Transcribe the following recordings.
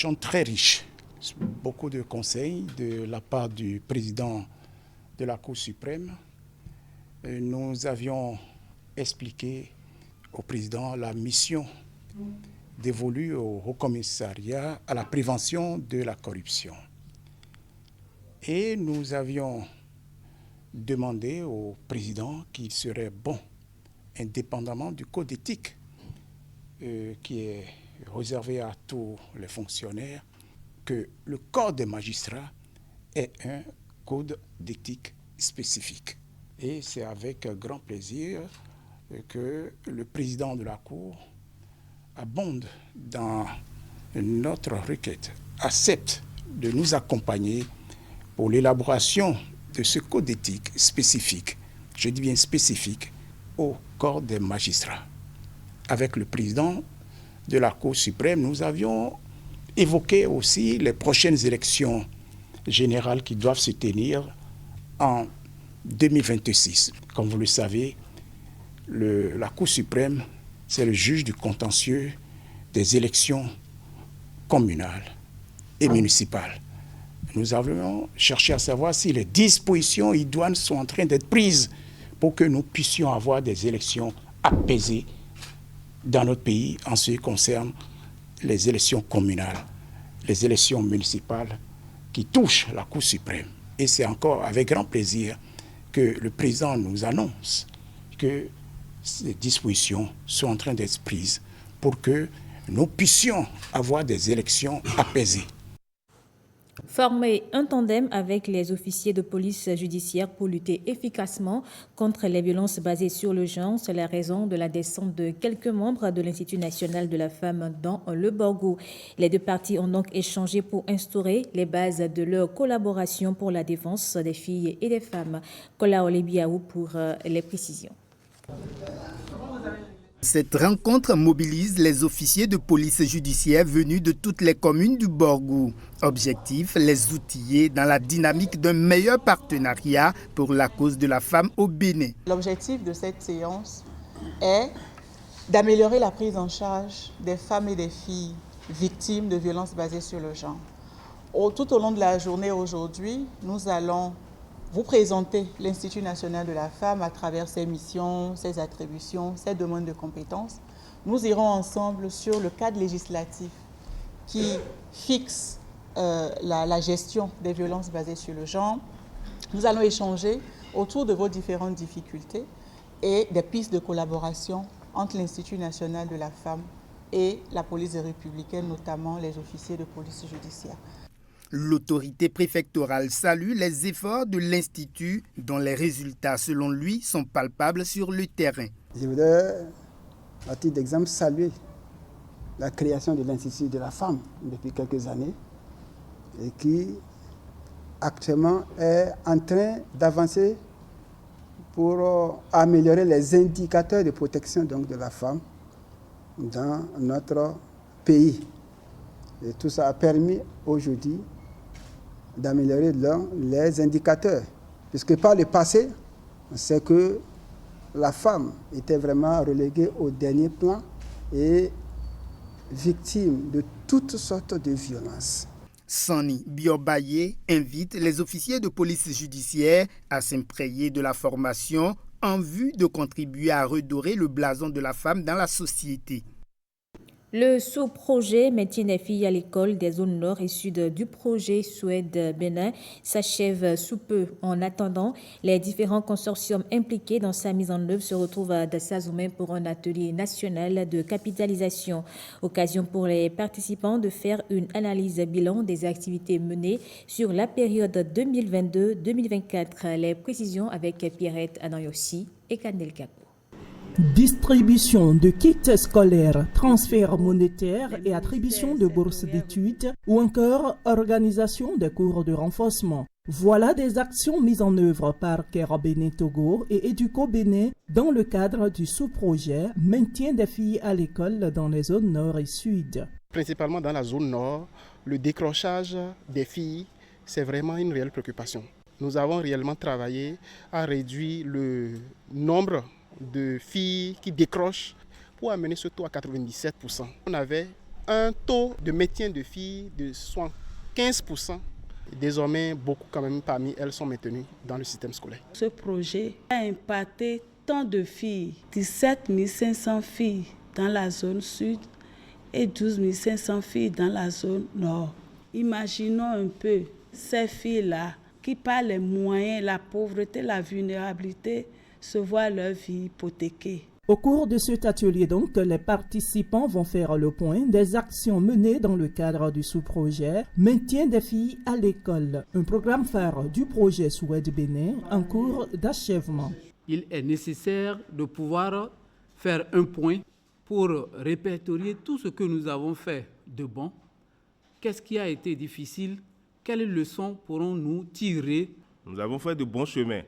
échange très riche. Beaucoup de conseils de la part du président de la Cour suprême. Nous avions expliqué au président la mission dévolue au Haut Commissariat à la prévention de la corruption. Et nous avions demandé au président qu'il serait bon, indépendamment du code éthique qui est réservé à tous les fonctionnaires, que le corps des magistrats ait un code d'éthique spécifique. Et c'est avec grand plaisir que le président de la Cour abonde dans notre requête, accepte de nous accompagner pour l'élaboration de ce code d'éthique spécifique, je dis bien spécifique, au corps des magistrats. Avec le président de la Cour suprême, nous avions évoqué aussi les prochaines élections générales qui doivent se tenir en 2026. Comme vous le savez, la Cour suprême, c'est le juge du contentieux des élections communales et municipales. Nous avons cherché à savoir si les dispositions idoines sont en train d'être prises pour que nous puissions avoir des élections apaisées dans notre pays en ce qui concerne les élections communales, les élections municipales qui touchent la Cour suprême. Et c'est encore avec grand plaisir que le président nous annonce que ces dispositions sont en train d'être prises pour que nous puissions avoir des élections apaisées. Former un tandem avec les officiers de police judiciaire pour lutter efficacement contre les violences basées sur le genre, c'est la raison de la descente de quelques membres de l'Institut national de la femme dans le Borgou. Les deux parties ont donc échangé pour instaurer les bases de leur collaboration pour la défense des filles et des femmes. Kola Olebiaou pour les précisions. Cette rencontre mobilise les officiers de police judiciaire venus de toutes les communes du Borgou. Objectif, les outiller dans la dynamique d'un meilleur partenariat pour la cause de la femme au Bénin. L'objectif de cette séance est d'améliorer la prise en charge des femmes et des filles victimes de violences basées sur le genre. Tout au long de la journée aujourd'hui, nous allons vous présenter l'Institut national de la femme à travers ses missions, ses attributions, ses domaines de compétences. Nous irons ensemble sur le cadre législatif qui fixe la gestion des violences basées sur le genre. Nous allons échanger autour de vos différentes difficultés et des pistes de collaboration entre l'Institut national de la femme et la police républicaine, notamment les officiers de police judiciaire. L'autorité préfectorale salue les efforts de l'Institut dont les résultats, selon lui, sont palpables sur le terrain. Je voudrais, à titre d'exemple, saluer la création de l'Institut de la femme depuis quelques années et qui actuellement est en train d'avancer pour améliorer les indicateurs de protection donc, de la femme dans notre pays. Et tout ça a permis aujourd'hui d'améliorer les indicateurs. Puisque par le passé, c'est que la femme était vraiment reléguée au dernier plan et victime de toutes sortes de violences. Sani Biobaye invite les officiers de police judiciaire à s'imprégner de la formation en vue de contribuer à redorer le blason de la femme dans la société. Le sous-projet Maintien des filles à l'école des zones nord et sud du projet Suède-Bénin s'achève sous peu. En attendant, les différents consortiums impliqués dans sa mise en œuvre se retrouvent à Dassazoumé pour un atelier national de capitalisation. Occasion pour les participants de faire une analyse bilan des activités menées sur la période 2022-2024. Les précisions avec Pierrette Anayossi et Kandel Kakou. Distribution de kits scolaires, transfert monétaire et attribution de bourses d'études ou encore organisation des cours de renforcement. Voilà des actions mises en œuvre par Kera Bénin Togo et Educo Bénin dans le cadre du sous-projet Maintien des filles à l'école dans les zones nord et sud. Principalement dans la zone nord, le décrochage des filles, c'est vraiment une réelle préoccupation. Nous avons réellement travaillé à réduire le nombre de filles qui décrochent pour amener ce taux à 97%. On avait un taux de maintien de filles de 15%. Désormais, beaucoup quand même parmi elles sont maintenues dans le système scolaire. Ce projet a impacté tant de filles, 17 500 filles dans la zone sud et 12 500 filles dans la zone nord. Imaginons un peu ces filles-là qui, par les moyens, la pauvreté, la vulnérabilité, se voient leur vie hypothéquée. Au cours de cet atelier, donc, les participants vont faire le point des actions menées dans le cadre du sous-projet Maintien des filles à l'école, un programme phare du projet Soued Bénin en cours d'achèvement. Il est nécessaire de pouvoir faire un point pour répertorier tout ce que nous avons fait de bon. Qu'est-ce qui a été difficile? Quelles leçons pourrons-nous tirer? Nous avons fait de bons chemins.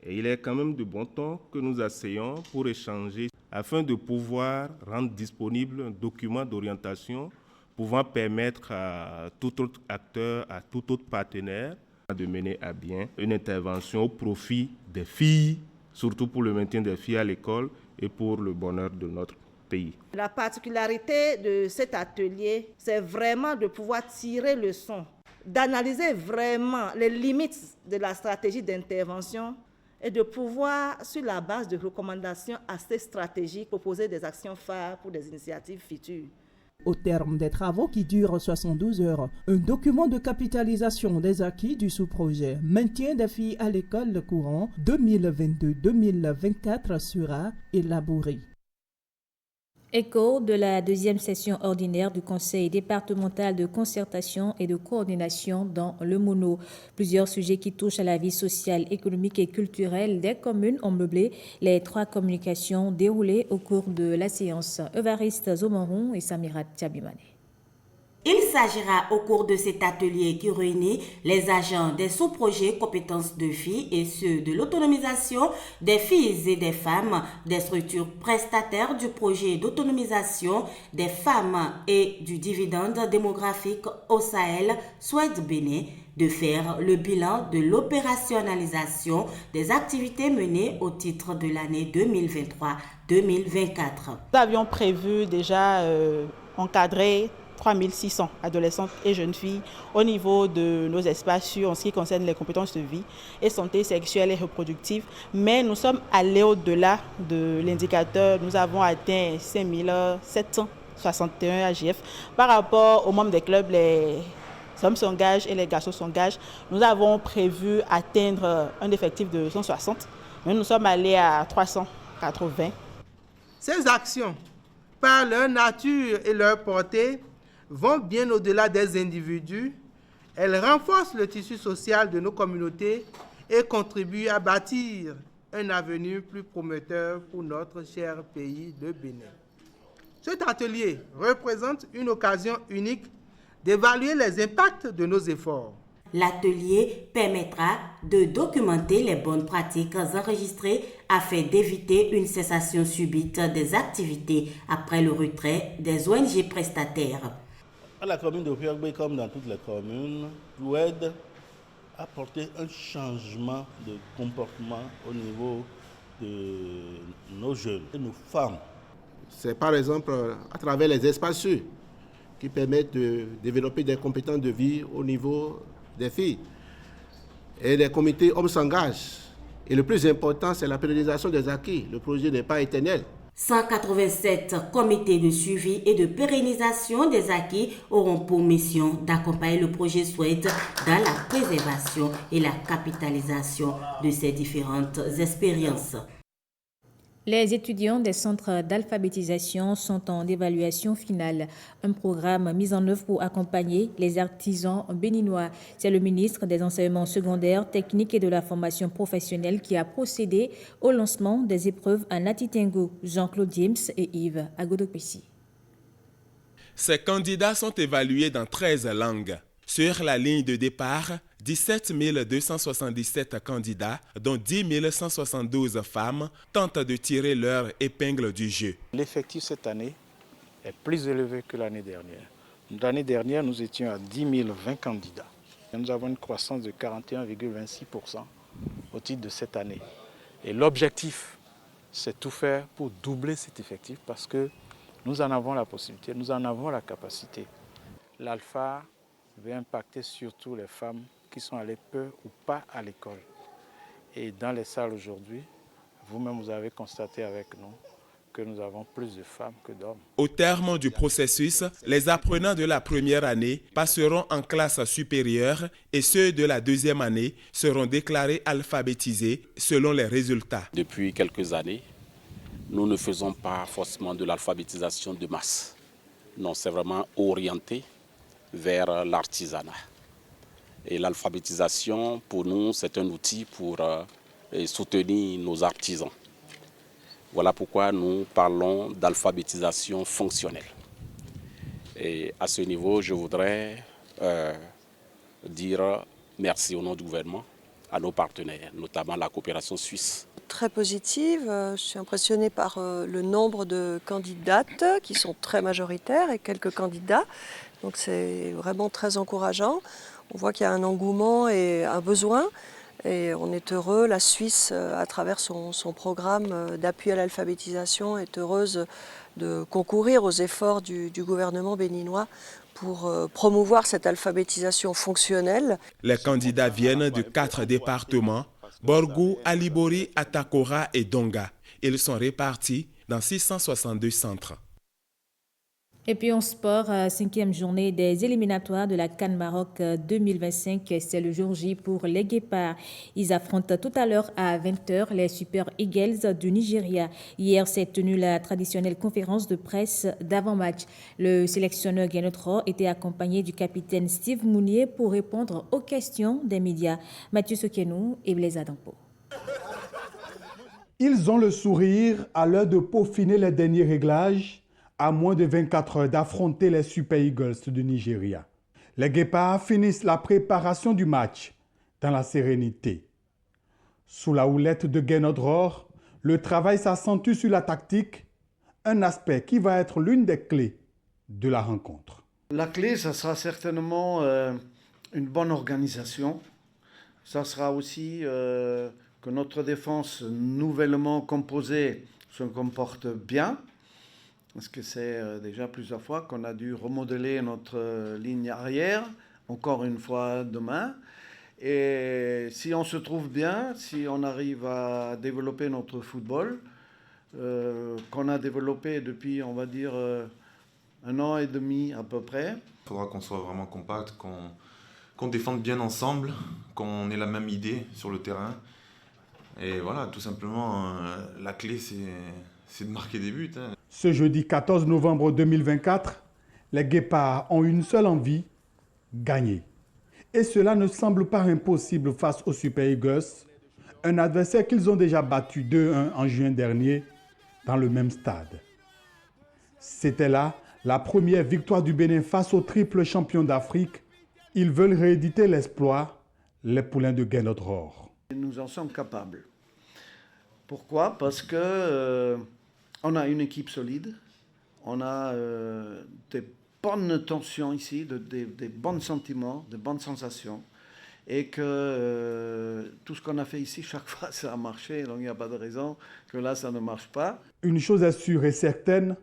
Et il est quand même de bon temps que nous asseyons pour échanger afin de pouvoir rendre disponible un document d'orientation pouvant permettre à tout autre acteur, à tout autre partenaire de mener à bien une intervention au profit des filles, surtout pour le maintien des filles à l'école et pour le bonheur de notre pays. La particularité de cet atelier, c'est vraiment de pouvoir tirer le son, d'analyser vraiment les limites de la stratégie d'intervention et de pouvoir, sur la base de recommandations assez stratégiques, proposer des actions phares pour des initiatives futures. Au terme des travaux qui durent 72 heures, un document de capitalisation des acquis du sous-projet Maintien des filles à l'école courant 2022-2024 sera élaboré. Écho de la deuxième session ordinaire du Conseil départemental de concertation et de coordination dans le Mono. Plusieurs sujets qui touchent à la vie sociale, économique et culturelle des communes ont meublé les 3 communications déroulées au cours de la séance. Evariste Zomoron et Samirat Tchabimane. Il s'agira au cours de cet atelier qui réunit les agents des sous-projets compétences de filles et ceux de l'autonomisation des filles et des femmes, des structures prestataires du projet d'autonomisation des femmes et du dividende démographique au Sahel, Soued Bénin, de faire le bilan de l'opérationnalisation des activités menées au titre de l'année 2023-2024. Nous avions prévu déjà encadrer 3600 adolescentes et jeunes filles au niveau de nos espaces sûrs en ce qui concerne les compétences de vie et santé sexuelle et reproductive. Mais nous sommes allés au-delà de l'indicateur. Nous avons atteint 5761 AGF. Par rapport aux membres des clubs, les hommes s'engagent et les garçons s'engagent. Nous avons prévu atteindre un effectif de 160, mais nous sommes allés à 380. Ces actions, par leur nature et leur portée, vont bien au-delà des individus. Elles renforcent le tissu social de nos communautés et contribuent à bâtir un avenir plus prometteur pour notre cher pays de Bénin. Cet atelier représente une occasion unique d'évaluer les impacts de nos efforts. L'atelier permettra de documenter les bonnes pratiques enregistrées afin d'éviter une cessation subite des activités après le retrait des ONG prestataires. À la commune de Piogbe, comme dans toutes les communes, Soued a apporté un changement de comportement au niveau de nos jeunes et nos femmes. C'est par exemple à travers les espaces sûrs qui permettent de développer des compétences de vie au niveau des filles. Et les comités hommes s'engagent. Et le plus important, c'est la pérennisation des acquis. Le projet n'est pas éternel. 187 comités de suivi et de pérennisation des acquis auront pour mission d'accompagner le projet Soued dans la préservation et la capitalisation de ces différentes expériences. Les étudiants des centres d'alphabétisation sont en évaluation finale. Un programme mis en œuvre pour accompagner les artisans béninois. C'est le ministre des Enseignements secondaires, techniques et de la formation professionnelle qui a procédé au lancement des épreuves à Natitengo. Jean-Claude James et Yves Agodopessi. Ces candidats sont évalués dans 13 langues. Sur la ligne de départ, 17 277 candidats, dont 10 172 femmes, tentent de tirer leur épingle du jeu. L'effectif cette année est plus élevé que l'année dernière. L'année dernière, nous étions à 10 020 candidats. Nous avons une croissance de 41,26% au titre de cette année. Et l'objectif, c'est tout faire pour doubler cet effectif parce que Nous en avons la possibilité, nous en avons la capacité. L'alpha va impacter surtout les femmes qui sont allées peu ou pas à l'école. Et dans les salles aujourd'hui, vous-même vous avez constaté avec nous que nous avons plus de femmes que d'hommes. Au terme du processus, les apprenants de la première année passeront en classe supérieure et ceux de la deuxième année seront déclarés alphabétisés selon les résultats. Depuis quelques années, nous ne faisons pas forcément de l'alphabétisation de masse. Non, c'est vraiment orienté vers l'artisanat. Et l'alphabétisation, pour nous, c'est un outil pour soutenir nos artisans. Voilà pourquoi nous parlons d'alphabétisation fonctionnelle. Et à ce niveau, je voudrais dire merci au nom du gouvernement à nos partenaires, notamment la coopération suisse. Très positive, je suis impressionnée par le nombre de candidates qui sont très majoritaires et quelques candidats. Donc c'est vraiment très encourageant. On voit qu'il y a un engouement et un besoin. Et on est heureux, la Suisse, à travers son programme d'appui à l'alphabétisation, est heureuse de concourir aux efforts du gouvernement béninois pour promouvoir cette alphabétisation fonctionnelle. Les candidats viennent de 4 départements, Borgou, Alibori, Atakora et Donga. Ils sont répartis dans 662 centres. Et puis en sport, 5e journée des éliminatoires de la CAN Maroc 2025. C'est le jour J pour les Guépards. Ils affrontent tout à l'heure à 20h les Super Eagles du Nigeria. Hier s'est tenue la traditionnelle conférence de presse d'avant-match. Le sélectionneur Guénotro était accompagné du capitaine Steve Mounier pour répondre aux questions des médias. Mathieu Sokenou et Blaise Adampo. Ils ont le sourire à l'heure de peaufiner les derniers réglages, à moins de 24 heures d'affronter les Super Eagles du Nigeria. Les Guépards finissent la préparation du match dans la sérénité. Sous la houlette de Guénodror, le travail s'accentue sur la tactique, un aspect qui va être l'une des clés de la rencontre. La clé, ça sera certainement une bonne organisation. Ça sera aussi que notre défense nouvellement composée se comporte bien. Parce que c'est déjà plusieurs fois qu'on a dû remodeler notre ligne arrière, encore une fois demain. Et si on se trouve bien, si on arrive à développer notre football, qu'on a développé depuis, on va dire, 1 an et demi à peu près. Il faudra qu'on soit vraiment compact, qu'on défende bien ensemble, qu'on ait la même idée sur le terrain. Et voilà, tout simplement, la clé, c'est de marquer des buts. Ce jeudi 14 novembre 2024, les Guépards ont une seule envie, gagner. Et cela ne semble pas impossible face aux Super Eagles, un adversaire qu'ils ont déjà battu 2-1 en juin dernier dans le même stade. C'était là la première victoire du Bénin face au triple champion d'Afrique. Ils veulent rééditer l'exploit, les poulains de Guénodror. Nous en sommes capables. Pourquoi ? Parce que on a une équipe solide, on a des bonnes tensions ici, des bons sentiments, des bonnes sensations, et que tout ce qu'on a fait ici, chaque fois, ça a marché, donc il n'y a pas de raison que là, ça ne marche pas. Une chose est sûre et certaine,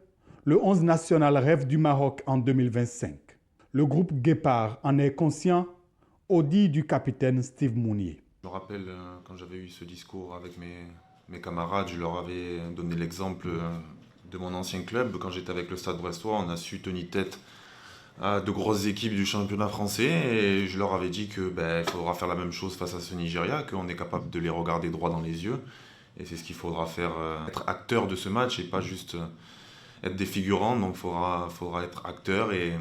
le 11 national rêve du Maroc en 2025. Le groupe Guépard en est conscient, au dit du capitaine Steve Mounier. Je me rappelle quand j'avais eu ce discours avec mes camarades, je leur avais donné l'exemple de mon ancien club. Quand j'étais avec le Stade Brestois, on a su tenir tête à de grosses équipes du championnat français et je leur avais dit que il faudra faire la même chose face à ce Nigeria, qu'on est capable de les regarder droit dans les yeux et c'est ce qu'il faudra faire, être acteur de ce match et pas juste être des figurants. Donc il faudra être acteur et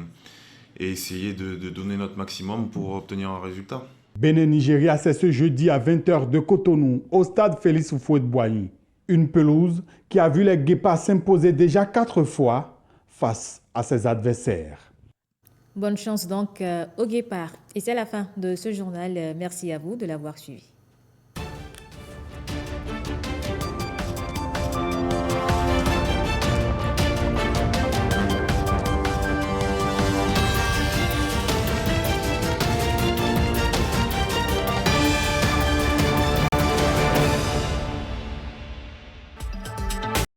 essayer de donner notre maximum pour obtenir un résultat. Bénin-Nigeria, c'est ce jeudi à 20h de Cotonou, au stade Félix Houphouët-Boigny. Une pelouse qui a vu les Guépards s'imposer déjà 4 fois face à ses adversaires. Bonne chance donc aux Guépards. Et c'est la fin de ce journal. Merci à vous de l'avoir suivi.